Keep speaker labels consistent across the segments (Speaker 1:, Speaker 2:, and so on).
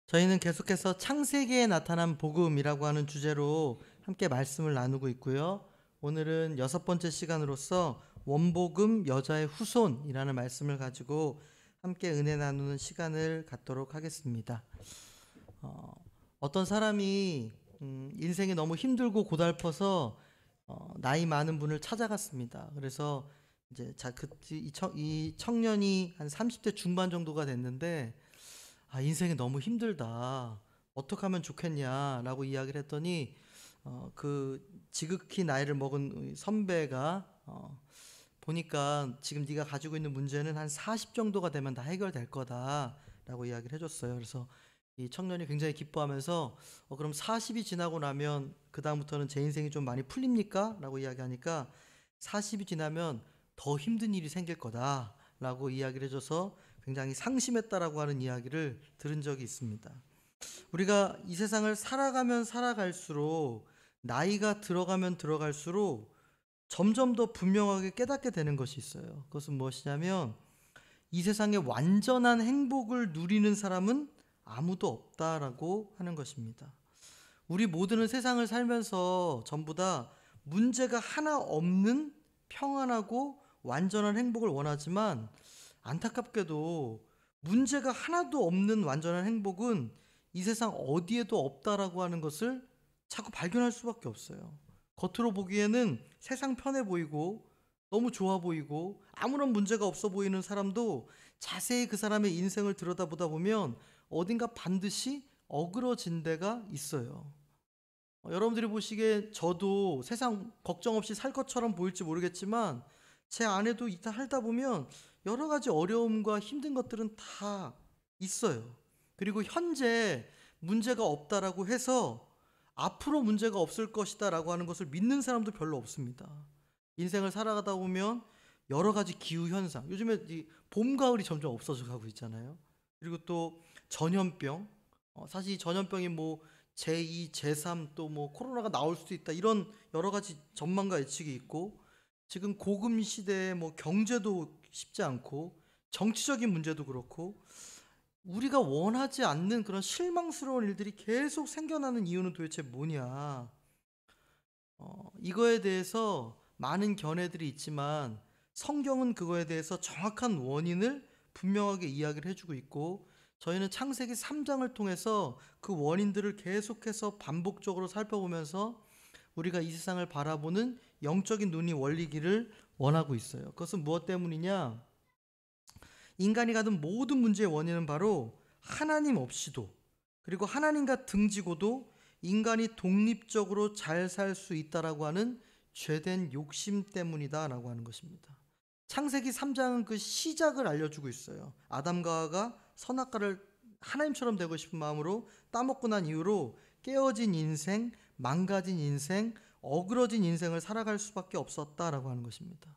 Speaker 1: 저희는 계속해서 창세기에 나타난 복음이라고 하는 주제로 함께 말씀을 나누고 있고요. 오늘은 6번째 시간으로서 원복음 여자의 후손이라는 말씀을 가지고 함께 은혜 나누는 시간을 갖도록 하겠습니다. 어떤 사람이 인생이 너무 힘들고 고달퍼서 나이 많은 분을 찾아갔습니다. 그래서 이제 이 청년이 한 30대 중반 정도가 됐는데 인생이 너무 힘들다. 어떻게 하면 좋겠냐라고 이야기를 했더니 그 지극히 나이를 먹은 선배가 보니까 지금 네가 가지고 있는 문제는 한 40 정도가 되면 다 해결될 거다라고 이야기를 해줬어요. 그래서 이 청년이 굉장히 기뻐하면서 그럼 40이 지나고 나면 그 다음부터는 제 인생이 좀 많이 풀립니까? 라고 이야기하니까 40이 지나면 더 힘든 일이 생길 거다라고 이야기를 해줘서 굉장히 상심했다라고 하는 이야기를 들은 적이 있습니다. 우리가 이 세상을 살아가면 살아갈수록 나이가 들어가면 들어갈수록 점점 더 분명하게 깨닫게 되는 것이 있어요. 그것은 무엇이냐면 이 세상에 완전한 행복을 누리는 사람은 아무도 없다라고 하는 것입니다. 우리 모두는 세상을 살면서 전부 다 문제가 하나 없는 평안하고 완전한 행복을 원하지만 안타깝게도 문제가 하나도 없는 완전한 행복은 이 세상 어디에도 없다라고 하는 것을 자꾸 발견할 수밖에 없어요. 겉으로 보기에는 세상 편해 보이고 너무 좋아 보이고 아무런 문제가 없어 보이는 사람도 자세히 그 사람의 인생을 들여다보다 보면 어딘가 반드시 어그러진 데가 있어요. 여러분들이 보시기에 저도 세상 걱정 없이 살 것처럼 보일지 모르겠지만 제 안에도 살다 보면 여러 가지 어려움과 힘든 것들은 다 있어요. 그리고 현재 문제가 없다라고 해서 앞으로 문제가 없을 것이다 라고 하는 것을 믿는 사람도 별로 없습니다. 인생을 살아가다 보면 여러 가지 기후현상, 요즘에 봄, 가을이 점점 없어져 가고 있잖아요. 그리고 또 전염병, 사실 이 전염병이 뭐 제2, 제3 또 뭐 코로나가 나올 수도 있다 이런 여러 가지 전망과 예측이 있고 지금 고금 시대에 뭐 경제도 쉽지 않고 정치적인 문제도 그렇고 우리가 원하지 않는 그런 실망스러운 일들이 계속 생겨나는 이유는 도대체 뭐냐? 이거에 대해서 많은 견해들이 있지만 성경은 그거에 대해서 정확한 원인을 분명하게 이야기를 해주고 있고 저희는 창세기 3장을 통해서 그 원인들을 계속해서 반복적으로 살펴보면서 우리가 이 세상을 바라보는 영적인 눈이 열리기를 원하고 있어요. 그것은 무엇 때문이냐? 인간이 가진 모든 문제의 원인은 바로 하나님 없이도 그리고 하나님과 등지고도 인간이 독립적으로 잘 살 수 있다라고 하는 죄된 욕심 때문이다라고 하는 것입니다. 창세기 3장은 그 시작을 알려주고 있어요. 아담과 하와가 선악과를 하나님처럼 되고 싶은 마음으로 따먹고 난 이후로 깨어진 인생, 망가진 인생, 어그러진 인생을 살아갈 수밖에 없었다라고 하는 것입니다.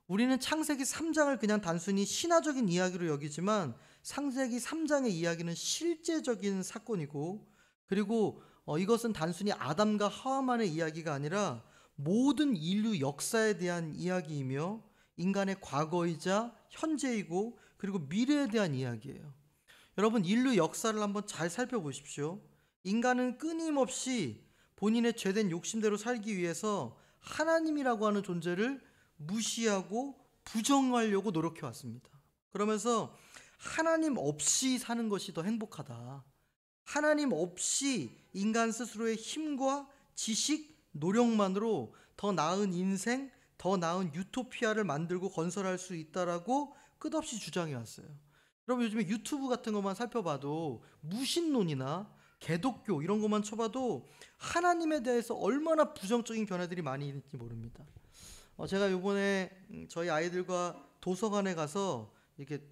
Speaker 1: 우리는 창세기 3장을 그냥 단순히 신화적인 이야기로 여기지만 창세기 3장의 이야기는 실제적인 사건이고 그리고 이것은 단순히 아담과 하와만의 이야기가 아니라 모든 인류 역사에 대한 이야기이며 인간의 과거이자 현재이고 그리고 미래에 대한 이야기예요. 여러분 인류 역사를 한번 잘 살펴보십시오. 인간은 끊임없이 본인의 죄된 욕심대로 살기 위해서 하나님이라고 하는 존재를 무시하고 부정하려고 노력해 왔습니다. 그러면서 하나님 없이 사는 것이 더 행복하다. 하나님 없이 인간 스스로의 힘과 지식, 노력만으로 더 나은 인생, 더 나은 유토피아를 만들고 건설할 수 있다라고 끝없이 주장해 왔어요. 여러분 요즘에 유튜브 같은 것만 살펴봐도 무신론이나 개독교 이런 것만 쳐봐도 하나님에 대해서 얼마나 부정적인 견해들이 많이 있는지 모릅니다. 제가 요번에 저희 아이들과 도서관에 가서 이렇게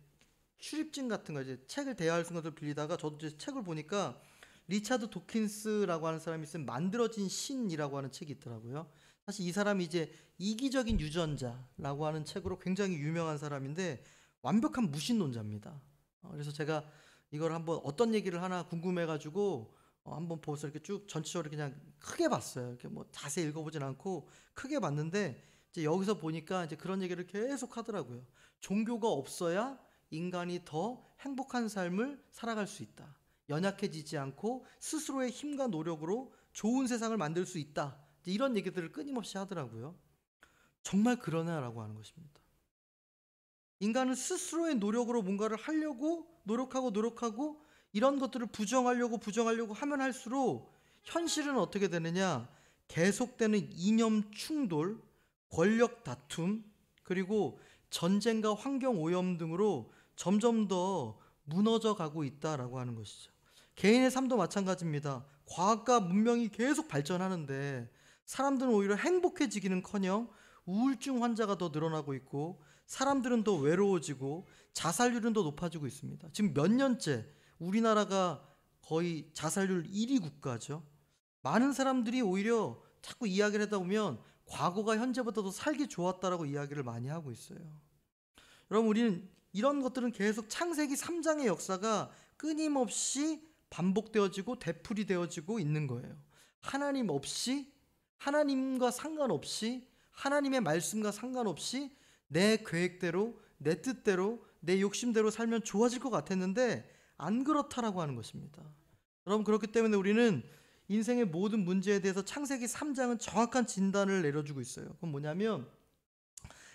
Speaker 1: 출입증 같은 거 이제 책을 대여할 것을 빌리다가 저도 이제 책을 보니까 리차드 도킨스라고 하는 사람이 쓴 만들어진 신이라고 하는 책이 있더라고요. 사실 이 사람이 이제 이기적인 유전자라고 하는 책으로 굉장히 유명한 사람인데 완벽한 무신론자입니다. 그래서 제가 이걸 한번 어떤 얘기를 하나 궁금해가지고 한번 보면서 이렇게 쭉 전체적으로 그냥 크게 봤어요. 이렇게 뭐 자세히 읽어보진 않고 크게 봤는데 이제 여기서 보니까 이제 그런 얘기를 계속 하더라고요. 종교가 없어야 인간이 더 행복한 삶을 살아갈 수 있다. 연약해지지 않고 스스로의 힘과 노력으로 좋은 세상을 만들 수 있다. 이런 얘기들을 끊임없이 하더라고요. 정말 그러냐라고 하는 것입니다. 인간은 스스로의 노력으로 뭔가를 하려고 노력하고 이런 것들을 부정하려고 하면 할수록 현실은 어떻게 되느냐? 계속되는 이념 충돌, 권력 다툼, 그리고 전쟁과 환경 오염 등으로 점점 더 무너져 가고 있다라고 하는 것이죠. 개인의 삶도 마찬가지입니다. 과학과 문명이 계속 발전하는데 사람들은 오히려 행복해지기는커녕 우울증 환자가 더 늘어나고 있고 사람들은 더 외로워지고 자살률은 더 높아지고 있습니다. 지금 몇 년째 우리나라가 거의 자살률 1위 국가죠. 많은 사람들이 오히려 자꾸 이야기를 하다 보면 과거가 현재보다 더 살기 좋았다라고 이야기를 많이 하고 있어요. 여러분, 우리는 이런 것들은 계속 창세기 3장의 역사가 끊임없이 반복되어지고 되풀이되어지고 있는 거예요. 하나님 없이, 하나님과 상관없이, 하나님의 말씀과 상관없이 내 계획대로, 내 뜻대로, 내 욕심대로 살면 좋아질 것 같았는데 안 그렇다라고 하는 것입니다. 여러분, 그렇기 때문에 우리는 인생의 모든 문제에 대해서 창세기 3장은 정확한 진단을 내려주고 있어요. 그건 뭐냐면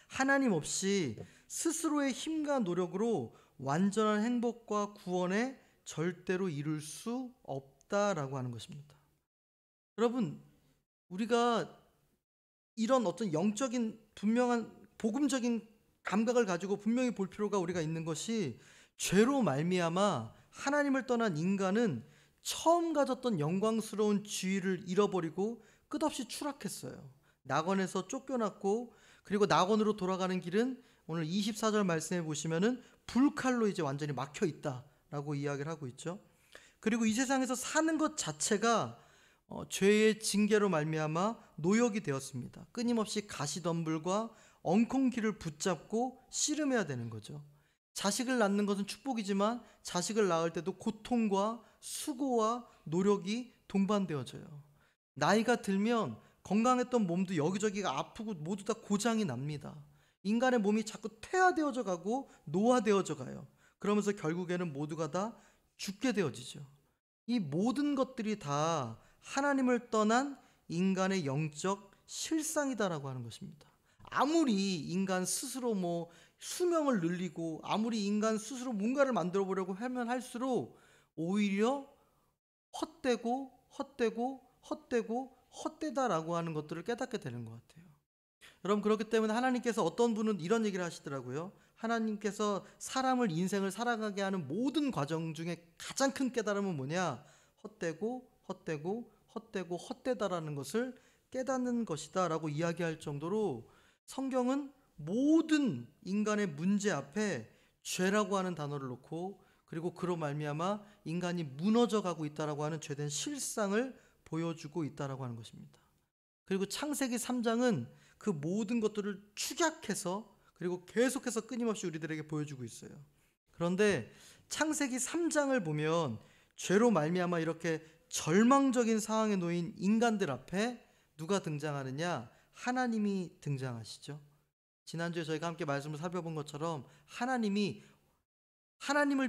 Speaker 1: 하나님 없이 스스로의 힘과 노력으로 완전한 행복과 구원에 절대로 이룰 수 없다라고 하는 것입니다. 여러분, 우리가 이런 어떤 영적인 분명한 복음적인 감각을 가지고 분명히 볼 필요가 우리가 있는 것이 죄로 말미암아 하나님을 떠난 인간은 처음 가졌던 영광스러운 지위를 잃어버리고 끝없이 추락했어요. 낙원에서 쫓겨났고, 그리고 낙원으로 돌아가는 길은 오늘 24절 말씀해 보시면은 불칼로 이제 완전히 막혀 있다라고 이야기를 하고 있죠. 그리고 이 세상에서 사는 것 자체가 죄의 징계로 말미암아 노역이 되었습니다. 끊임없이 가시덤불과 엉겅퀴를 붙잡고 씨름해야 되는 거죠. 자식을 낳는 것은 축복이지만 자식을 낳을 때도 고통과 수고와 노력이 동반되어져요. 나이가 들면 건강했던 몸도 여기저기가 아프고 모두 다 고장이 납니다. 인간의 몸이 자꾸 퇴화되어져 가고 노화되어져 가요. 그러면서 결국에는 모두가 다 죽게 되어지죠. 이 모든 것들이 다 하나님을 떠난 인간의 영적 실상이다라고 하는 것입니다. 아무리 인간 스스로 수명을 늘리고 아무리 인간 스스로 뭔가를 만들어 보려고 하면 할수록 오히려 헛되다라고 하는 것들을 깨닫게 되는 것 같아요. 여러분, 그렇기 때문에 하나님께서 어떤 분은 이런 얘기를 하시더라고요. 하나님께서 사람을 인생을 살아가게 하는 모든 과정 중에 가장 큰 깨달음은 뭐냐? 헛되다라는 것을 깨닫는 것이다 라고 이야기할 정도로 성경은 모든 인간의 문제 앞에 죄라고 하는 단어를 놓고, 그리고 그로 말미암아 인간이 무너져 가고 있다라고 하는 죄된 실상을 보여주고 있다라고 하는 것입니다. 그리고 창세기 3장은 그 모든 것들을 축약해서 그리고 계속해서 끊임없이 우리들에게 보여주고 있어요. 그런데 창세기 3장을 보면 죄로 말미암아 이렇게 절망적인 상황에 놓인 인간들 앞에 누가 등장하느냐? 하나님이 등장하시죠. 지난주에 저희가 함께 말씀을 살펴본 것처럼 하나님을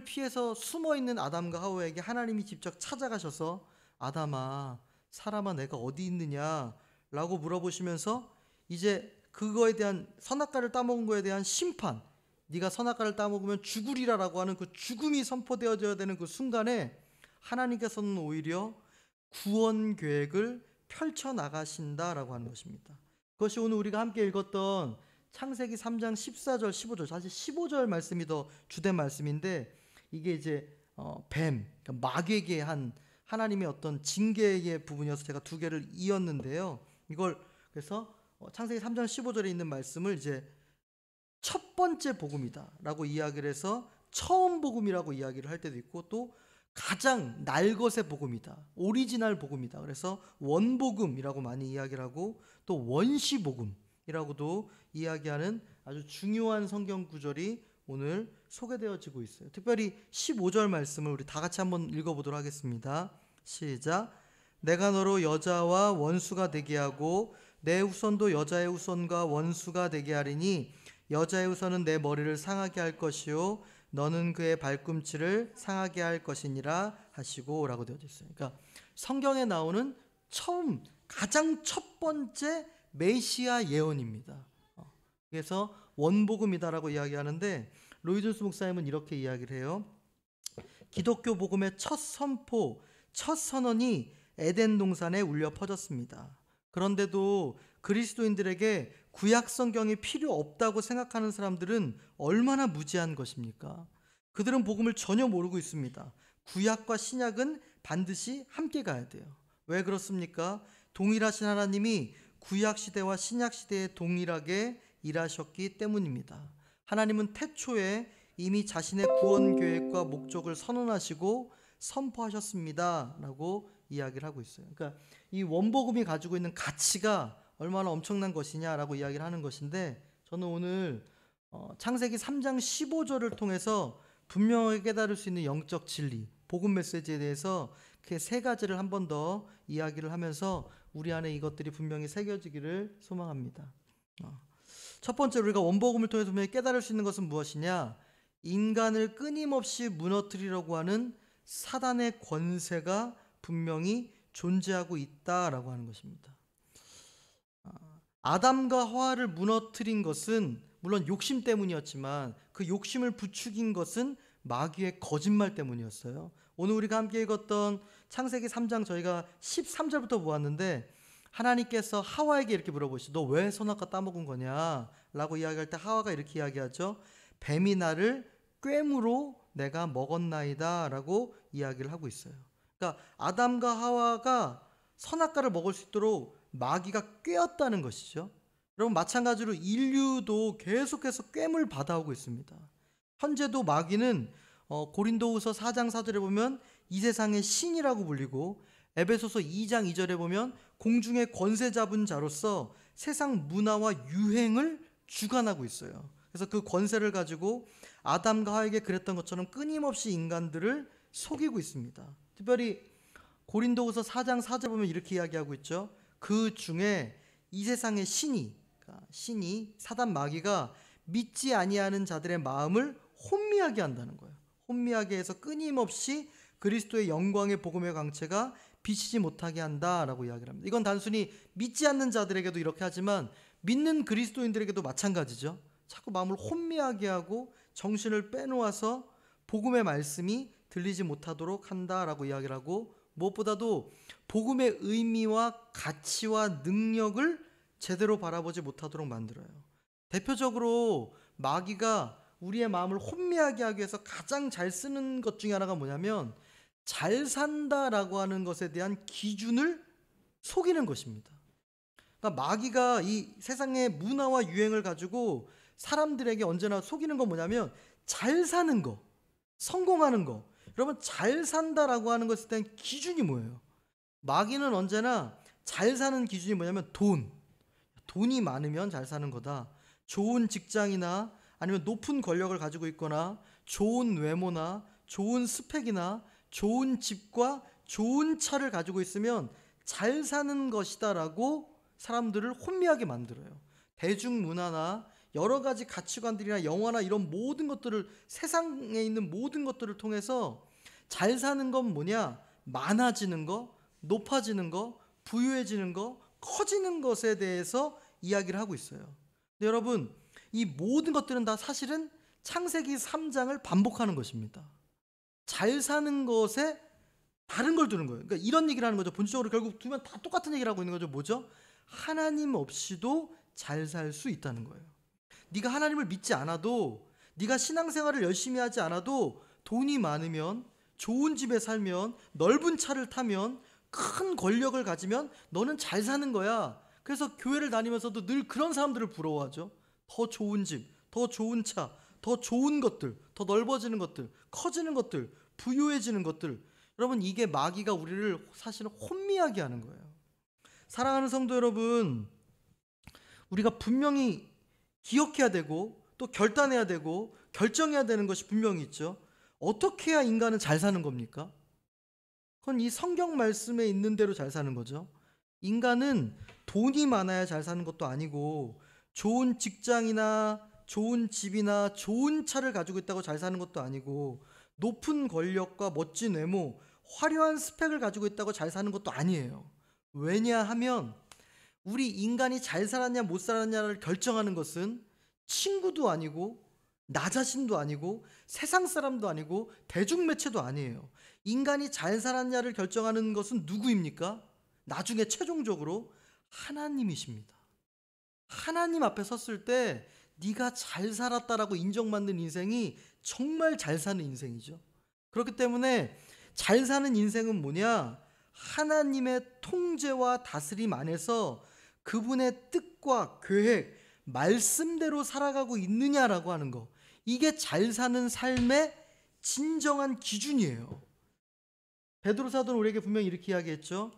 Speaker 1: 피해서 숨어있는 아담과 하와에게 하나님이 직접 찾아가셔서 아담아, 사람아, 내가 어디 있느냐 라고 물어보시면서 이제 그거에 대한 선악과를 따먹은 거에 대한 심판, 네가 선악과를 따먹으면 죽으리라 라고 하는 그 죽음이 선포되어져야 되는 그 순간에 하나님께서는 오히려 구원 계획을 펼쳐나가신다라고 하는 것입니다. 그것이 오늘 우리가 함께 읽었던 창세기 3장 14절 15절, 사실 15절 말씀이 더 주된 말씀인데, 이게 이제 뱀, 그러니까 마귀에게 한 하나님의 어떤 징계의 부분이어서 제가 두 개를 이었는데요. 이걸 그래서 창세기 3장 15절에 있는 말씀을 이제 첫 번째 복음이다 라고 이야기를 해서 처음 복음이라고 이야기를 할 때도 있고, 또 가장 날것의 복음이다, 오리지널 복음이다, 그래서 원복음이라고 많이 이야기를 하고, 또 원시복음이라고도 이야기하는 아주 중요한 성경 구절이 오늘 소개되어지고 있어요. 특별히 15절 말씀을 우리 다 같이 한번 읽어보도록 하겠습니다. 시작. 내가 너로 여자와 원수가 되게 하고 내 후손도 여자의 후손과 원수가 되게 하리니 여자의 후손은 내 머리를 상하게 할 것이요 너는 그의 발꿈치를 상하게 할 것이니라 하시고 라고 되어져 있어요. 그러니까 성경에 나오는 가장 첫 번째 메시아 예언입니다. 그래서 원복음이다라고 이야기하는데 로이존스 목사님은 이렇게 이야기를 해요. 기독교 복음의 첫 선포, 첫 선언이 에덴 동산에 울려 퍼졌습니다. 그런데도 그리스도인들에게 구약 성경이 필요 없다고 생각하는 사람들은 얼마나 무지한 것입니까? 그들은 복음을 전혀 모르고 있습니다. 구약과 신약은 반드시 함께 가야 돼요. 왜 그렇습니까? 동일하신 하나님이 구약 시대와 신약 시대에 동일하게 일하셨기 때문입니다. 하나님은 태초에 이미 자신의 구원 계획과 목적을 선언하시고 선포하셨습니다 라고 이야기를 하고 있어요. 그러니까 이 원복음이 가지고 있는 가치가 얼마나 엄청난 것이냐라고 이야기를 하는 것인데, 저는 오늘 창세기 3장 15절을 통해서 분명하게 깨달을 수 있는 영적 진리, 복음 메시지에 대해서 그 세 가지를 한 번 더 이야기를 하면서 우리 안에 이것들이 분명히 새겨지기를 소망합니다. 첫 번째로 우리가 원복음을 통해서 분명히 깨달을 수 있는 것은 무엇이냐? 인간을 끊임없이 무너뜨리려고 하는 사단의 권세가 분명히 존재하고 있다라고 하는 것입니다. 아담과 하와를 무너뜨린 것은 물론 욕심 때문이었지만 그 욕심을 부추긴 것은 마귀의 거짓말 때문이었어요. 오늘 우리가 함께 읽었던 창세기 3장 저희가 13절부터 보았는데, 하나님께서 하와에게 이렇게 물어보시죠. 너 왜 선악과 따먹은 거냐? 라고 이야기할 때 하와가 이렇게 이야기하죠. 뱀이 나를 꾀무로 내가 먹었나이다 라고 이야기를 하고 있어요. 그러니까 아담과 하와가 선악과를 먹을 수 있도록 마귀가 꾀었다는 것이죠. 여러분, 마찬가지로 인류도 계속해서 꾀물 받아오고 있습니다. 현재도 마귀는 고린도후서 4장 4절에 보면 이 세상의 신이라고 불리고, 에베소서 2장 2절에 보면 공중의 권세 잡은 자로서 세상 문화와 유행을 주관하고 있어요. 그래서 그 권세를 가지고 아담과 하와에게 그랬던 것처럼 끊임없이 인간들을 속이고 있습니다. 특별히 고린도후서 4장 4절 보면 이렇게 이야기하고 있죠. 그 중에 이 세상의 신이 사단 마귀가 믿지 아니하는 자들의 마음을 혼미하게 한다는 거예요. 혼미하게 해서 끊임없이 그리스도의 영광의 복음의 광채가 비치지 못하게 한다라고 이야기를 합니다. 이건 단순히 믿지 않는 자들에게도 이렇게 하지만 믿는 그리스도인들에게도 마찬가지죠. 자꾸 마음을 혼미하게 하고 정신을 빼놓아서 복음의 말씀이 들리지 못하도록 한다라고 이야기를 하고, 무엇보다도 복음의 의미와 가치와 능력을 제대로 바라보지 못하도록 만들어요. 대표적으로 마귀가 우리의 마음을 혼미하게 하기 위해서 가장 잘 쓰는 것 중에 하나가 뭐냐면 잘 산다라고 하는 것에 대한 기준을 속이는 것입니다. 그러니까 마귀가 이 세상의 문화와 유행을 가지고 사람들에게 언제나 속이는 건 뭐냐면 잘 사는 거, 성공하는 거. 여러분, 잘 산다라고 하는 것에 대한 기준이 뭐예요? 마귀는 언제나 잘 사는 기준이 뭐냐면 돈이 많으면 잘 사는 거다. 좋은 직장이나 아니면 높은 권력을 가지고 있거나 좋은 외모나 좋은 스펙이나 좋은 집과 좋은 차를 가지고 있으면 잘 사는 것이다라고 사람들을 혼미하게 만들어요. 대중문화나 여러 가지 가치관들이나 영화나 이런 모든 것들을, 세상에 있는 모든 것들을 통해서 잘 사는 건 뭐냐? 많아지는 거, 높아지는 거, 부유해지는 거, 커지는 것에 대해서 이야기를 하고 있어요. 근데 여러분, 이 모든 것들은 다 사실은 창세기 3장을 반복하는 것입니다. 잘 사는 것에 다른 걸 두는 거예요. 그러니까 이런 얘기를 하는 거죠. 본질적으로 결국 두면 다 똑같은 얘기를 하고 있는 거죠. 뭐죠? 하나님 없이도 잘 살 수 있다는 거예요. 네가 하나님을 믿지 않아도, 네가 신앙생활을 열심히 하지 않아도 돈이 많으면, 좋은 집에 살면, 넓은 차를 타면, 큰 권력을 가지면 너는 잘 사는 거야. 그래서 교회를 다니면서도 늘 그런 사람들을 부러워하죠. 더 좋은 집, 더 좋은 차, 더 좋은 것들, 더 넓어지는 것들, 커지는 것들, 부유해지는 것들. 여러분, 이게 마귀가 우리를 사실은 혼미하게 하는 거예요. 사랑하는 성도 여러분, 우리가 분명히 기억해야 되고 또 결단해야 되고 결정해야 되는 것이 분명히 있죠. 어떻게 해야 인간은 잘 사는 겁니까? 그건 이 성경 말씀에 있는 대로 잘 사는 거죠. 인간은 돈이 많아야 잘 사는 것도 아니고, 좋은 직장이나 좋은 집이나 좋은 차를 가지고 있다고 잘 사는 것도 아니고 높은 권력과 멋진 외모, 화려한 스펙을 가지고 있다고 잘 사는 것도 아니에요. 왜냐하면 우리 인간이 잘 살았냐 못 살았냐를 결정하는 것은 친구도 아니고 나 자신도 아니고 세상 사람도 아니고 대중매체도 아니에요. 인간이 잘 살았냐를 결정하는 것은 누구입니까? 나중에 최종적으로 하나님이십니다. 하나님 앞에 섰을 때 네가 잘 살았다라고 인정받는 인생이 정말 잘 사는 인생이죠. 그렇기 때문에 잘 사는 인생은 뭐냐? 하나님의 통제와 다스림 안에서 그분의 뜻과 계획, 말씀대로 살아가고 있느냐라고 하는 거. 이게 잘 사는 삶의 진정한 기준이에요. 베드로 사도는 우리에게 분명히 이렇게 이야기했죠.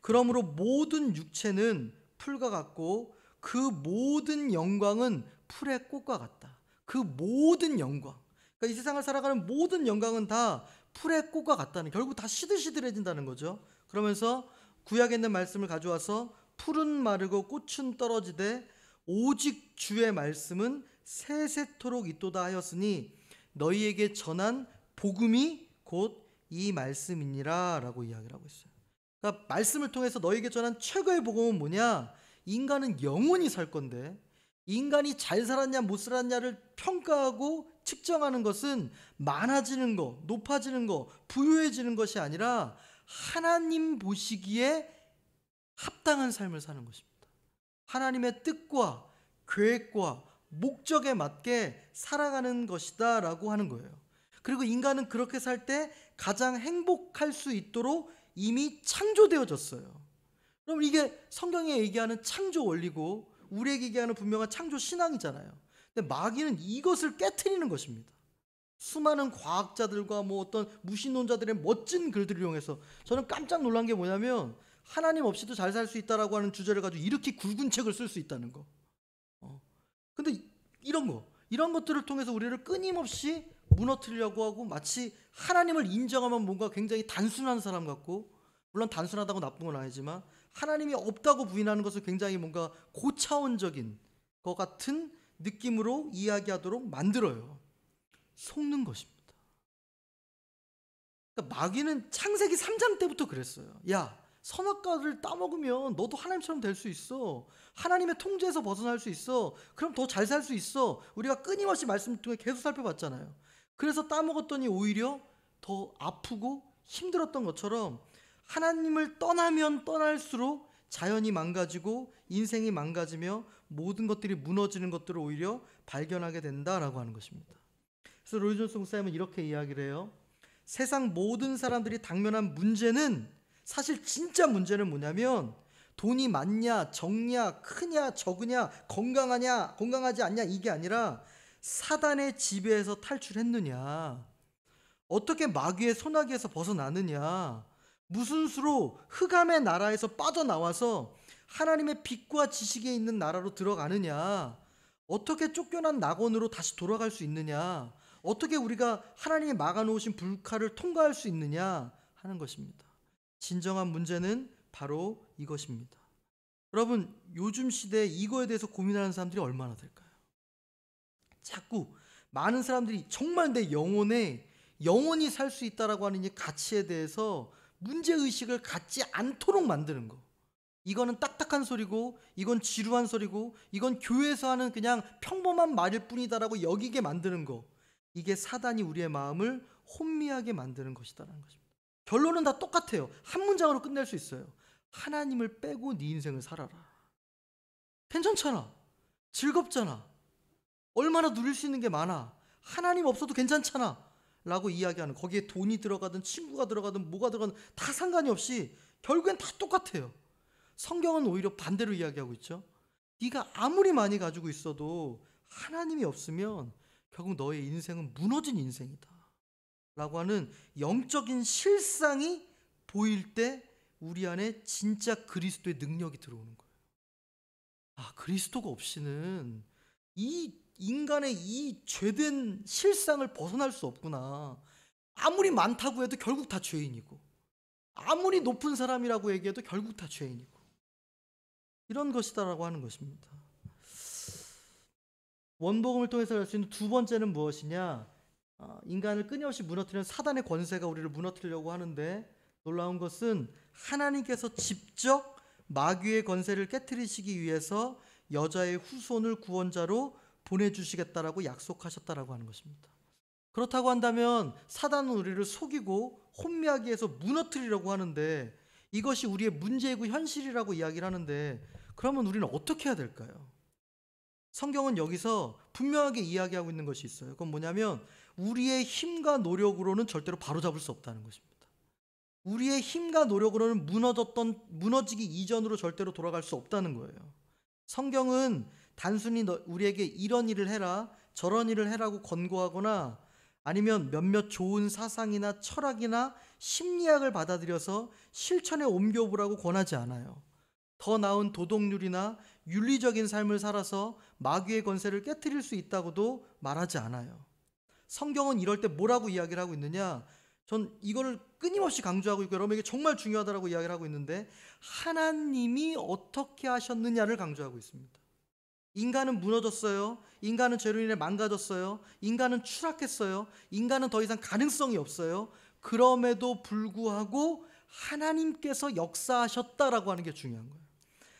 Speaker 1: 그러므로 모든 육체는 풀과 같고 그 모든 영광은 풀의 꽃과 같다. 그 모든 영광. 그러니까 이 세상을 살아가는 모든 영광은 다 풀의 꽃과 같다는, 결국 다 시들시들해진다는 거죠. 그러면서 구약에 있는 말씀을 가져와서 풀은 마르고 꽃은 떨어지되 오직 주의 말씀은 세세토록 있도다 하였으니 너희에게 전한 복음이 곧 이 말씀이니라 라고 이야기를 하고 있어요. 그러니까 말씀을 통해서 너희에게 전한 최고의 복음은 뭐냐? 인간은 영원히 살 건데 인간이 잘 살았냐 못 살았냐를 평가하고 측정하는 것은 많아지는 거, 높아지는 거, 부유해지는 것이 아니라 하나님 보시기에 합당한 삶을 사는 것입니다. 하나님의 뜻과 계획과 목적에 맞게 살아가는 것이다 라고 하는 거예요. 그리고 인간은 그렇게 살 때 가장 행복할 수 있도록 이미 창조되어졌어요. 그럼 이게 성경에 얘기하는 창조 원리고 우리에게 얘기하는 분명한 창조 신앙이잖아요. 근데 마귀는 이것을 깨트리는 것입니다. 수많은 과학자들과 어떤 무신론자들의 멋진 글들을 이용해서 저는 깜짝 놀란 게 뭐냐면 하나님 없이도 잘 살 수 있다라고 하는 주제를 가지고 이렇게 굵은 책을 쓸 수 있다는 거. 근데 이런 것들을 통해서 우리를 끊임없이 무너뜨리려고 하고 마치 하나님을 인정하면 뭔가 굉장히 단순한 사람 같고, 물론 단순하다고 나쁜 건 아니지만 하나님이 없다고 부인하는 것을 굉장히 뭔가 고차원적인 것 같은 느낌으로 이야기하도록 만들어요. 속는 것입니다. 그러니까 마귀는 창세기 3장 때부터 그랬어요. 야, 선악과를 따먹으면 너도 하나님처럼 될 수 있어. 하나님의 통제에서 벗어날 수 있어. 그럼 더 잘 살 수 있어. 우리가 끊임없이 말씀을 통해 계속 살펴봤잖아요. 그래서 따먹었더니 오히려 더 아프고 힘들었던 것처럼 하나님을 떠나면 떠날수록 자연이 망가지고 인생이 망가지며 모든 것들이 무너지는 것들을 오히려 발견하게 된다라고 하는 것입니다. 그래서 로이 존스 목사님은 이렇게 이야기를 해요. 세상 모든 사람들이 당면한 문제는, 사실 진짜 문제는 뭐냐면 돈이 많냐, 적냐, 크냐, 적으냐, 건강하냐, 건강하지 않냐, 이게 아니라 사단의 지배에서 탈출했느냐, 어떻게 마귀의 소나기에서 벗어나느냐, 무슨 수로 흑암의 나라에서 빠져나와서 하나님의 빛과 지식에 있는 나라로 들어가느냐, 어떻게 쫓겨난 낙원으로 다시 돌아갈 수 있느냐, 어떻게 우리가 하나님이 막아놓으신 불칼을 통과할 수 있느냐 하는 것입니다. 진정한 문제는 바로 이것입니다. 여러분, 요즘 시대에 이거에 대해서 고민하는 사람들이 얼마나 될까요? 자꾸 많은 사람들이 정말 내 영혼에 영원히 살 수 있다라고 하는 이 가치에 대해서 문제의식을 갖지 않도록 만드는 거. 이거는 딱딱한 소리고, 이건 지루한 소리고, 이건 교회에서 하는 그냥 평범한 말일 뿐이다라고 여기게 만드는 거. 이게 사단이 우리의 마음을 혼미하게 만드는 것이다라는 것입니다. 결론은 다 똑같아요. 한 문장으로 끝낼 수 있어요. 하나님을 빼고 네 인생을 살아라. 괜찮잖아. 즐겁잖아. 얼마나 누릴 수 있는 게 많아. 하나님 없어도 괜찮잖아 라고 이야기하는, 거기에 돈이 들어가든 친구가 들어가든 뭐가 들어가든 다 상관이 없이 결국엔 다 똑같아요. 성경은 오히려 반대로 이야기하고 있죠. 네가 아무리 많이 가지고 있어도 하나님이 없으면 결국 너의 인생은 무너진 인생이다 라고 하는 영적인 실상이 보일 때 우리 안에 진짜 그리스도의 능력이 들어오는 거예요. 아, 그리스도가 없이는 이 인간의 이 죄된 실상을 벗어날 수 없구나. 아무리 많다고 해도 결국 다 죄인이고, 아무리 높은 사람이라고 얘기해도 결국 다 죄인이고, 이런 것이다라고 하는 것입니다. 원복음을 통해서 알 수 있는 두 번째는 무엇이냐? 인간을 끊임없이 무너뜨리는 사단의 권세가 우리를 무너뜨리려고 하는데, 놀라운 것은 하나님께서 직접 마귀의 권세를 깨뜨리시기 위해서 여자의 후손을 구원자로 보내주시겠다라고 약속하셨다라고 하는 것입니다. 그렇다고 한다면 사단은 우리를 속이고 혼미하게 해서 무너뜨리려고 하는데, 이것이 우리의 문제이고 현실이라고 이야기를 하는데, 그러면 우리는 어떻게 해야 될까요? 성경은 여기서 분명하게 이야기하고 있는 것이 있어요. 그건 뭐냐면 우리의 힘과 노력으로는 절대로 바로잡을 수 없다는 것입니다. 우리의 힘과 노력으로는 무너지기 이전으로 절대로 돌아갈 수 없다는 거예요. 성경은 단순히 우리에게 이런 일을 해라, 저런 일을 해라고 권고하거나 아니면 몇몇 좋은 사상이나 철학이나 심리학을 받아들여서 실천에 옮겨보라고 권하지 않아요. 더 나은 도덕률이나 윤리적인 삶을 살아서 마귀의 권세를 깨트릴 수 있다고도 말하지 않아요. 성경은 이럴 때 뭐라고 이야기를 하고 있느냐? 전 이거를 끊임없이 강조하고 있고 여러분에게 정말 중요하다고 이야기를 하고 있는데, 하나님이 어떻게 하셨느냐를 강조하고 있습니다. 인간은 무너졌어요. 인간은 죄로 인해 망가졌어요. 인간은 추락했어요. 인간은 더 이상 가능성이 없어요. 그럼에도 불구하고 하나님께서 역사하셨다라고 하는 게 중요한 거예요.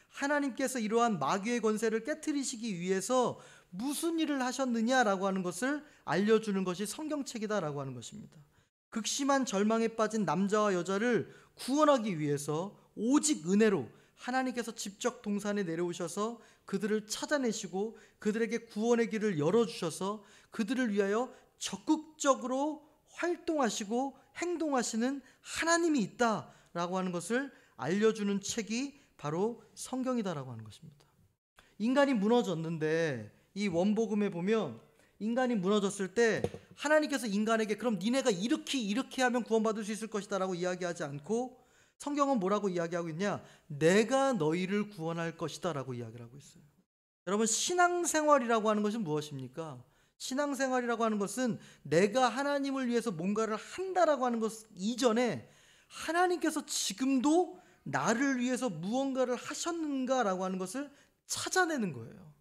Speaker 1: 하나님께서 이러한 마귀의 권세를 깨트리시기 위해서 무슨 일을 하셨느냐라고 하는 것을 알려주는 것이 성경책이다라고 하는 것입니다. 극심한 절망에 빠진 남자와 여자를 구원하기 위해서 오직 은혜로 하나님께서 직접 동산에 내려오셔서 그들을 찾아내시고 그들에게 구원의 길을 열어주셔서 그들을 위하여 적극적으로 활동하시고 행동하시는 하나님이 있다라고 하는 것을 알려주는 책이 바로 성경이다라고 하는 것입니다. 인간이 무너졌는데 이 원복음에 보면 인간이 무너졌을 때 하나님께서 인간에게 그럼 니네가 이렇게 하면 구원받을 수 있을 것이다 라고 이야기하지 않고, 성경은 뭐라고 이야기하고 있냐? 내가 너희를 구원할 것이다 라고 이야기를 하고 있어요. 여러분, 신앙생활이라고 하는 것은 무엇입니까? 신앙생활이라고 하는 것은 내가 하나님을 위해서 뭔가를 한다라고 하는 것 이전에 하나님께서 지금도 나를 위해서 무언가를 하셨는가라고 하는 것을 찾아내는 거예요.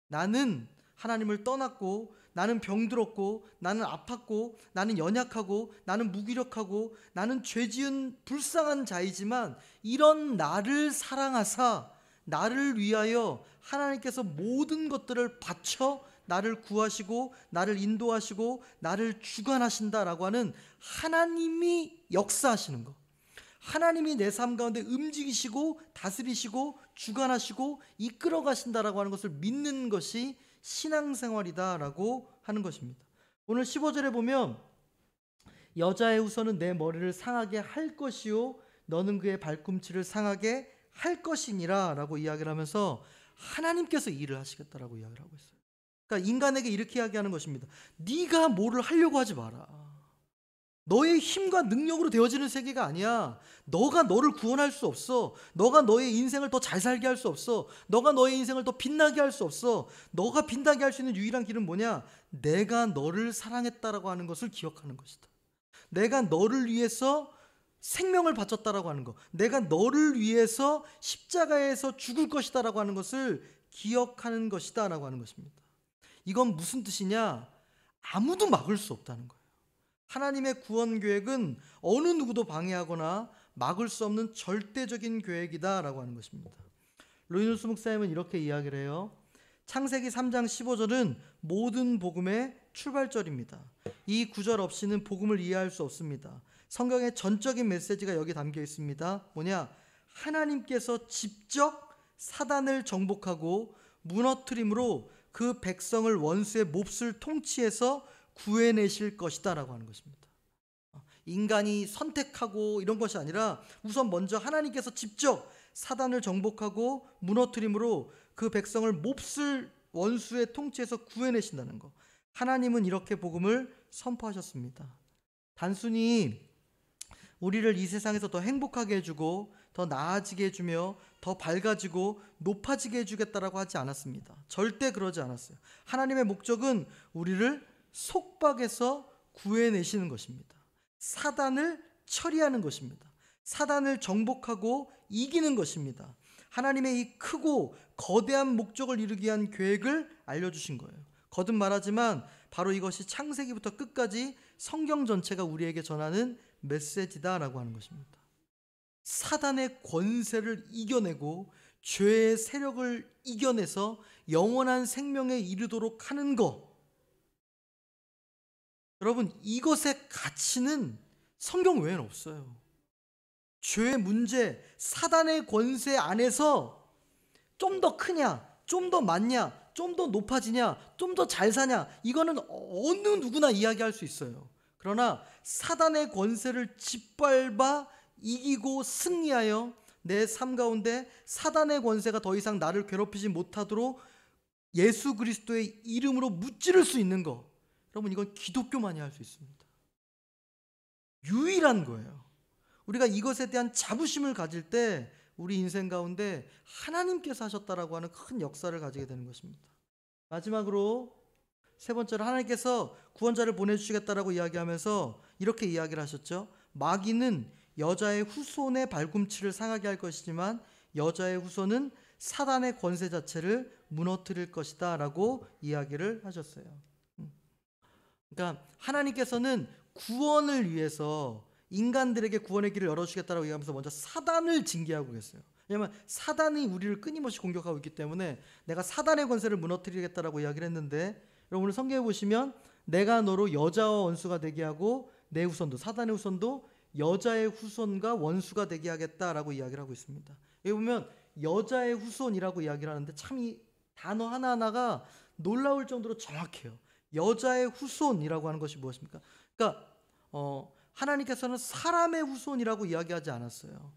Speaker 1: 나는 하나님을 떠났고, 나는 병들었고, 나는 아팠고, 나는 연약하고, 나는 무기력하고, 나는 죄지은 불쌍한 자이지만 이런 나를 사랑하사 나를 위하여 하나님께서 모든 것들을 바쳐 나를 구하시고 나를 인도하시고 나를 주관하신다라고 하는 하나님이 역사하시는 것, 하나님이 내 삶 가운데 움직이시고 다스리시고 주관하시고 이끌어 가신다라고 하는 것을 믿는 것이 신앙생활이다라고 하는 것입니다. 오늘 15절에 보면 여자의 후손은 내 머리를 상하게 할 것이요 너는 그의 발꿈치를 상하게 할 것이니라 라고 이야기를 하면서 하나님께서 일을 하시겠다라고 이야기를 하고 있어요. 그러니까 인간에게 이렇게 이야기하는 것입니다. 네가 뭐를 하려고 하지 마라. 너의 힘과 능력으로 되어지는 세계가 아니야. 너가 너를 구원할 수 없어. 너가 너의 인생을 더 잘 살게 할 수 없어. 너가 너의 인생을 더 빛나게 할 수 없어. 너가 빛나게 할 수 있는 유일한 길은 뭐냐? 내가 너를 사랑했다라고 하는 것을 기억하는 것이다. 내가 너를 위해서 생명을 바쳤다라고 하는 것, 내가 너를 위해서 십자가에서 죽을 것이다라고 하는 것을 기억하는 것이다라고 하는 것입니다. 이건 무슨 뜻이냐? 아무도 막을 수 없다는 거예요. 하나님의 구원 계획은 어느 누구도 방해하거나 막을 수 없는 절대적인 계획이다라고 하는 것입니다. 로이누스 목사님은 이렇게 이야기를 해요. 창세기 3장 15절은 모든 복음의 출발절입니다. 이 구절 없이는 복음을 이해할 수 없습니다. 성경의 전적인 메시지가 여기 담겨 있습니다. 뭐냐? 하나님께서 직접 사단을 정복하고 무너뜨림으로 그 백성을 원수의 몹쓸 통치에서 구해내실 것이다 라고 하는 것입니다. 인간이 선택하고 이런 것이 아니라 우선 먼저 하나님께서 직접 사단을 정복하고 무너뜨림으로 그 백성을 몹쓸 원수의 통치에서 구해내신다는 것. 하나님은 이렇게 복음을 선포하셨습니다. 단순히 우리를 이 세상에서 더 행복하게 해주고 더 나아지게 해주며 더 밝아지고 높아지게 해주겠다라고 하지 않았습니다. 절대 그러지 않았어요. 하나님의 목적은 우리를 속박에서 구해내시는 것입니다. 사단을 처리하는 것입니다. 사단을 정복하고 이기는 것입니다. 하나님의 이 크고 거대한 목적을 이루기 위한 계획을 알려주신 거예요. 거듭 말하지만 바로 이것이 창세기부터 끝까지 성경 전체가 우리에게 전하는 메시지다라고 하는 것입니다. 사단의 권세를 이겨내고 죄의 세력을 이겨내서 영원한 생명에 이르도록 하는 것. 여러분, 이것의 가치는 성경 외에는 없어요. 죄의 문제, 사단의 권세 안에서 좀 더 크냐, 좀 더 많냐, 좀 더 높아지냐, 좀 더 잘 사냐, 이거는 어느 누구나 이야기할 수 있어요. 그러나 사단의 권세를 짓밟아 이기고 승리하여 내 삶 가운데 사단의 권세가 더 이상 나를 괴롭히지 못하도록 예수 그리스도의 이름으로 무찌를 수 있는 것, 여러분, 이건 기독교만이 할 수 있습니다. 유일한 거예요. 우리가 이것에 대한 자부심을 가질 때 우리 인생 가운데 하나님께서 하셨다라고 하는 큰 역사를 가지게 되는 것입니다. 마지막으로 세 번째로, 하나님께서 구원자를 보내주시겠다라고 이야기하면서 이렇게 이야기를 하셨죠. 마귀는 여자의 후손의 발꿈치를 상하게 할 것이지만 여자의 후손은 사단의 권세 자체를 무너뜨릴 것이다 라고 이야기를 하셨어요. 그러니까 하나님께서는 구원을 위해서 인간들에게 구원의 길을 열어주겠다라고 얘기하면서 먼저 사단을 징계하고 계세요. 왜냐하면 사단이 우리를 끊임없이 공격하고 있기 때문에 내가 사단의 권세를 무너뜨리겠다라고 이야기를 했는데, 여러분 오늘 성경에 보시면 내가 너로 여자와 원수가 되게 하고 내 후손도, 사단의 후손도 여자의 후손과 원수가 되게 하겠다라고 이야기를 하고 있습니다. 여기 보면 여자의 후손이라고 이야기를 하는데 참 이 단어 하나하나가 놀라울 정도로 정확해요. 여자의 후손이라고 하는 것이 무엇입니까? 그러니까 하나님께서는 사람의 후손이라고 이야기하지 않았어요.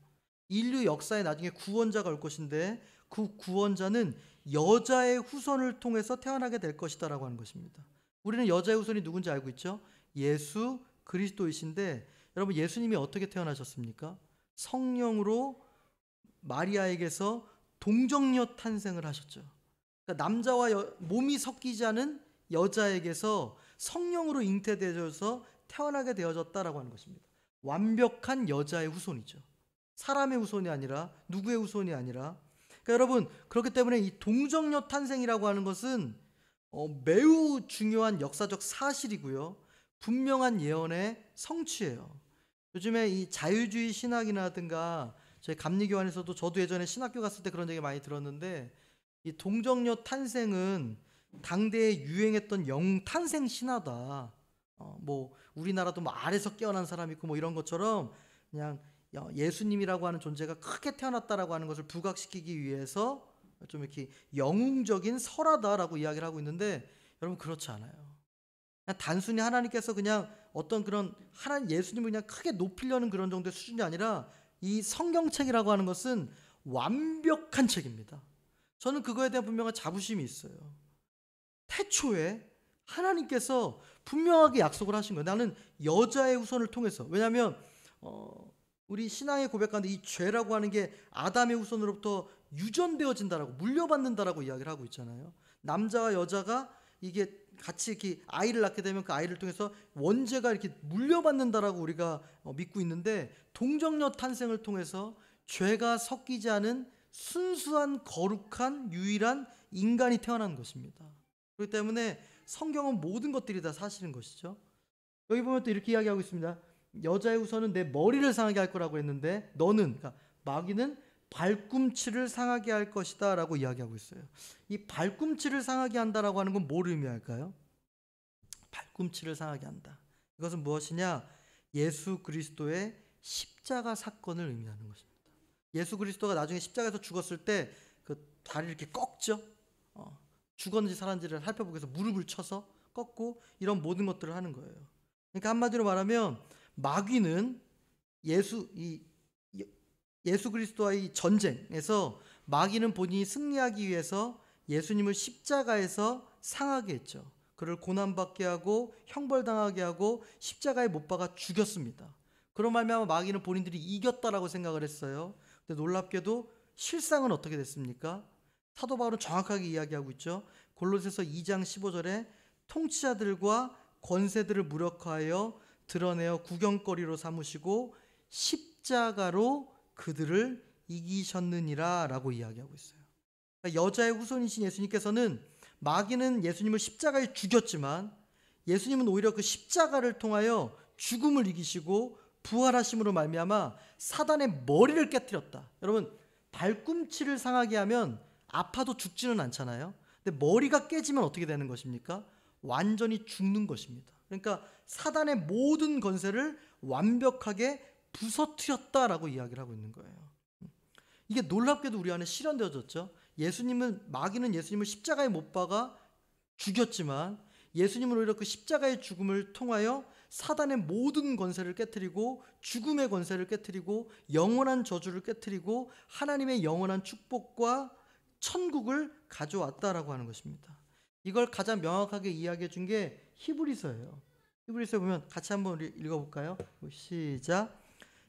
Speaker 1: 인류 역사에 나중에 구원자가 올 것인데 그 구원자는 여자의 후손을 통해서 태어나게 될 것이다라고 하는 것입니다. 우리는 여자의 후손이 누군지 알고 있죠? 예수 그리스도이신데, 여러분 예수님이 어떻게 태어나셨습니까? 성령으로 마리아에게서 동정녀 탄생을 하셨죠. 그러니까 남자와 몸이 섞이지 않은 여자에게서 성령으로 잉태되어서 태어나게 되어졌다라고 하는 것입니다. 완벽한 여자의 후손이죠. 사람의 후손이 아니라, 누구의 후손이 아니라. 그러니까 여러분, 그렇기 때문에 이 동정녀 탄생이라고 하는 것은 매우 중요한 역사적 사실이고요, 분명한 예언의 성취예요. 요즘에 이 자유주의 신학이라든가 저희 감리교환에서도, 저도 예전에 신학교 갔을 때 그런 얘기 많이 들었는데, 이 동정녀 탄생은 당대에 유행했던 영 탄생 신화다. 뭐 우리나라도 뭐 아래서 깨어난 사람 있고 뭐 이런 것처럼 그냥 예수님이라고 하는 존재가 크게 태어났다라고 하는 것을 부각시키기 위해서 좀 이렇게 영웅적인 설화다라고 이야기를 하고 있는데, 여러분 그렇지 않아요. 그냥 단순히 하나님께서 그냥 어떤 그런 예수님을 그냥 크게 높이려는 그런 정도의 수준이 아니라, 이 성경책이라고 하는 것은 완벽한 책입니다. 저는 그거에 대한 분명한 자부심이 있어요. 태초에 하나님께서 분명하게 약속을 하신 거예요. 나는 여자의 후손을 통해서. 왜냐하면 우리 신앙의 고백 가운데 이 죄라고 하는 게 아담의 후손으로부터 유전되어진다라고, 물려받는다라고 이야기를 하고 있잖아요. 남자와 여자가 이게 같이 이렇게 아이를 낳게 되면 그 아이를 통해서 원죄가 이렇게 물려받는다라고 우리가 믿고 있는데, 동정녀 탄생을 통해서 죄가 섞이지 않은 순수한 거룩한 유일한 인간이 태어난 것입니다. 그렇기 때문에 성경은 모든 것들이 다 사실인 것이죠. 여기 보면 또 이렇게 이야기하고 있습니다. 여자의 후손은 내 머리를 상하게 할 거라고 했는데 너는, 그러니까 마귀는 발꿈치를 상하게 할 것이다 라고 이야기하고 있어요. 이 발꿈치를 상하게 한다라고 하는 건 뭘 의미할까요? 발꿈치를 상하게 한다. 이것은 무엇이냐? 예수 그리스도의 십자가 사건을 의미하는 것입니다. 예수 그리스도가 나중에 십자가에서 죽었을 때 그 다리를 이렇게 꺾죠. 죽었는지 살았는지를 살펴보기 위해서 무릎을 쳐서 꺾고 이런 모든 것들을 하는 거예요. 그러니까 한마디로 말하면 마귀는 예수 그리스도와의 전쟁에서 마귀는 본인이 승리하기 위해서 예수님을 십자가에서 상하게 했죠. 그를 고난받게 하고 형벌당하게 하고 십자가에 못 박아 죽였습니다. 그런 말미암아 마귀는 본인들이 이겼다라고 생각을 했어요. 근데 놀랍게도 실상은 어떻게 됐습니까? 사도 바울은 정확하게 이야기하고 있죠. 골로새서 2장 15절에 통치자들과 권세들을 무력화하여 드러내어 구경거리로 삼으시고 십자가로 그들을 이기셨느니라 라고 이야기하고 있어요. 그러니까 여자의 후손이신 예수님께서는 마귀는 예수님을 십자가에 죽였지만 예수님은 오히려 그 십자가를 통하여 죽음을 이기시고 부활하심으로 말미암아 사단의 머리를 깨뜨렸다. 여러분, 발꿈치를 상하게 하면 아파도 죽지는 않잖아요. 근데 머리가 깨지면 어떻게 되는 것입니까? 완전히 죽는 것입니다. 그러니까 사단의 모든 권세를 완벽하게 부서뜨렸다라고 이야기를 하고 있는 거예요. 이게 놀랍게도 우리 안에 실현되어졌죠. 마귀는 예수님을 십자가에 못 박아 죽였지만 예수님은 오히려 그 십자가의 죽음을 통하여 사단의 모든 권세를 깨뜨리고 죽음의 권세를 깨뜨리고 영원한 저주를 깨뜨리고 하나님의 영원한 축복과 천국을 가져왔다라고 하는 것입니다. 이걸 가장 명확하게 이야기해 준 게 히브리서예요. 히브리서 보면 같이 한번 읽어볼까요? 시작.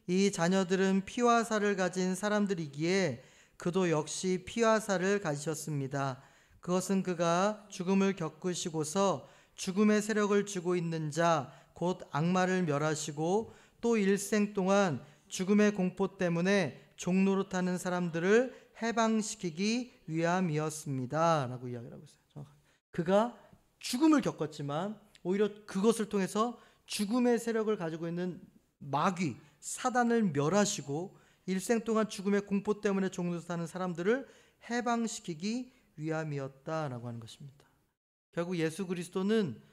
Speaker 1: 이 자녀들은 피와 살을 가진 사람들이기에 그도 역시 피와 살을 가지셨습니다. 그것은 그가 죽음을 겪으시고서 죽음의 세력을 쥐고 있는 자 곧 악마를 멸하시고 또 일생 동안 죽음의 공포 때문에 종노릇하는 사람들을 해방시키기 위함이었습니다 라고 이야기를 하고 있어요. 그가 죽음을 겪었지만 오히려 그것을 통해서 죽음의 세력을 가지고 있는 마귀 사단을 멸하시고 일생 동안 죽음의 공포 때문에 종노릇하는 사람들을 해방시키기 위함이었다라고 하는 것입니다. 결국 예수 그리스도는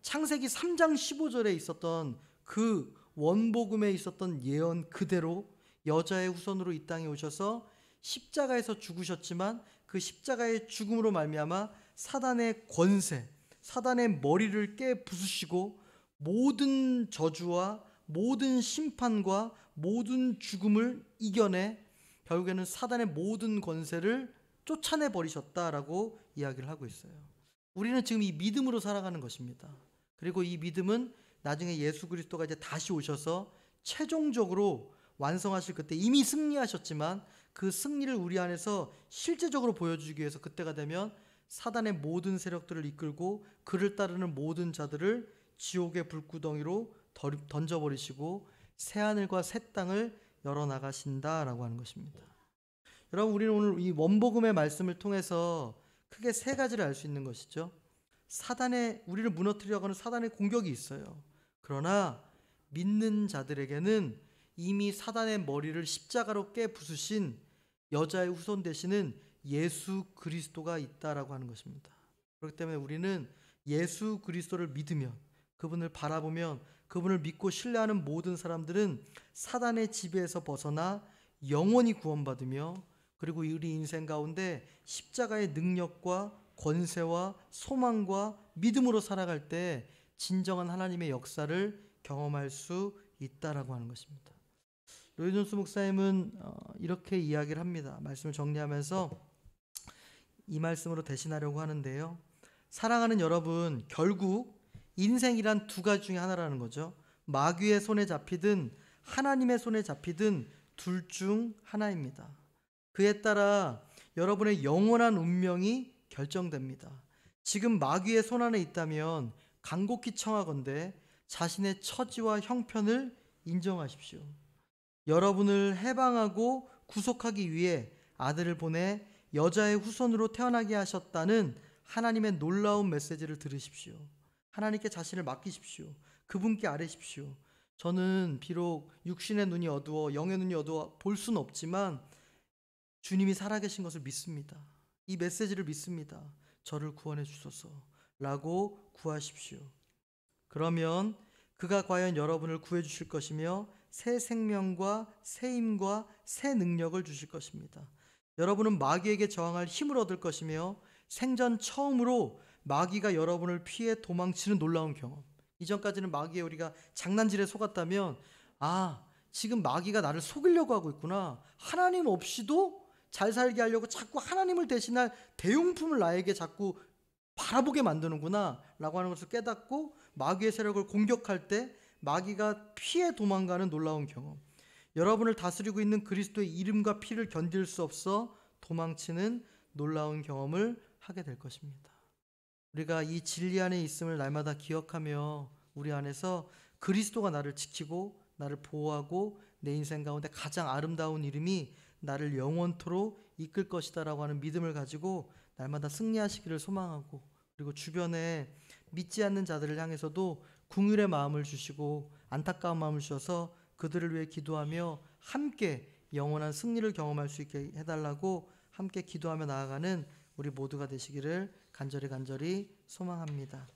Speaker 1: 창세기 3장 15절에 있었던 그 원복음에 있었던 예언 그대로 여자의 후손으로 이 땅에 오셔서 십자가에서 죽으셨지만 그 십자가의 죽음으로 말미암아 사단의 권세, 사단의 머리를 깨 부수시고 모든 저주와 모든 심판과 모든 죽음을 이겨내 결국에는 사단의 모든 권세를 쫓아내 버리셨다라고 이야기를 하고 있어요. 우리는 지금 이 믿음으로 살아가는 것입니다. 그리고 이 믿음은 나중에 예수 그리스도가 이제 다시 오셔서 최종적으로 완성하실 그때 이미 승리하셨지만 그 승리를 우리 안에서 실제적으로 보여주기 위해서 그때가 되면 사단의 모든 세력들을 이끌고 그를 따르는 모든 자들을 지옥의 불구덩이로 던져버리시고 새하늘과 새 땅을 열어나가신다라고 하는 것입니다. 여러분, 우리는 오늘 이 원복음의 말씀을 통해서 크게 세 가지를 알 수 있는 것이죠. 우리를 무너뜨리려고 하는 사단의 공격이 있어요. 그러나 믿는 자들에게는 이미 사단의 머리를 십자가로 깨 부수신 여자의 후손 되시는 예수 그리스도가 있다라고 하는 것입니다. 그렇기 때문에 우리는 예수 그리스도를 믿으면, 그분을 바라보면, 그분을 믿고 신뢰하는 모든 사람들은 사단의 지배에서 벗어나 영원히 구원받으며 그리고 우리 인생 가운데 십자가의 능력과 권세와 소망과 믿음으로 살아갈 때 진정한 하나님의 역사를 경험할 수 있다라고 하는 것입니다. 로이 존스 목사님은 이렇게 이야기를 합니다. 말씀을 정리하면서 이 말씀으로 대신하려고 하는데요. 사랑하는 여러분, 결국 인생이란 두 가지 중에 하나라는 거죠. 마귀의 손에 잡히든 하나님의 손에 잡히든 둘 중 하나입니다. 그에 따라 여러분의 영원한 운명이 결정됩니다. 지금 마귀의 손 안에 있다면 간곡히 청하건대 자신의 처지와 형편을 인정하십시오. 여러분을 해방하고 구속하기 위해 아들을 보내 여자의 후손으로 태어나게 하셨다는 하나님의 놀라운 메시지를 들으십시오. 하나님께 자신을 맡기십시오. 그분께 아뢰십시오. 저는 비록 육신의 눈이 어두워 영의 눈이 어두워 볼 수는 없지만 주님이 살아계신 것을 믿습니다. 이 메시지를 믿습니다. 저를 구원해 주소서 라고 구하십시오. 그러면 그가 과연 여러분을 구해 주실 것이며 새 생명과 새 힘과 새 능력을 주실 것입니다. 여러분은 마귀에게 저항할 힘을 얻을 것이며 생전 처음으로 마귀가 여러분을 피해 도망치는 놀라운 경험. 이전까지는 마귀에 우리가 장난질에 속았다면 지금 마귀가 나를 속이려고 하고 있구나. 하나님 없이도 잘 살게 하려고 자꾸 하나님을 대신할 대용품을 나에게 자꾸 바라보게 만드는구나 라고 하는 것을 깨닫고 마귀의 세력을 공격할 때 마귀가 피해 도망가는 놀라운 경험. 여러분을 다스리고 있는 그리스도의 이름과 피를 견딜 수 없어 도망치는 놀라운 경험을 하게 될 것입니다. 우리가 이 진리 안에 있음을 날마다 기억하며 우리 안에서 그리스도가 나를 지키고 나를 보호하고 내 인생 가운데 가장 아름다운 이름이 나를 영원토록 이끌 것이다라고 하는 믿음을 가지고 날마다 승리하시기를 소망하고, 그리고 주변에 믿지 않는 자들을 향해서도 긍휼의 마음을 주시고 안타까운 마음을 주셔서 그들을 위해 기도하며 함께 영원한 승리를 경험할 수 있게 해달라고 함께 기도하며 나아가는 우리 모두가 되시기를 간절히 소망합니다.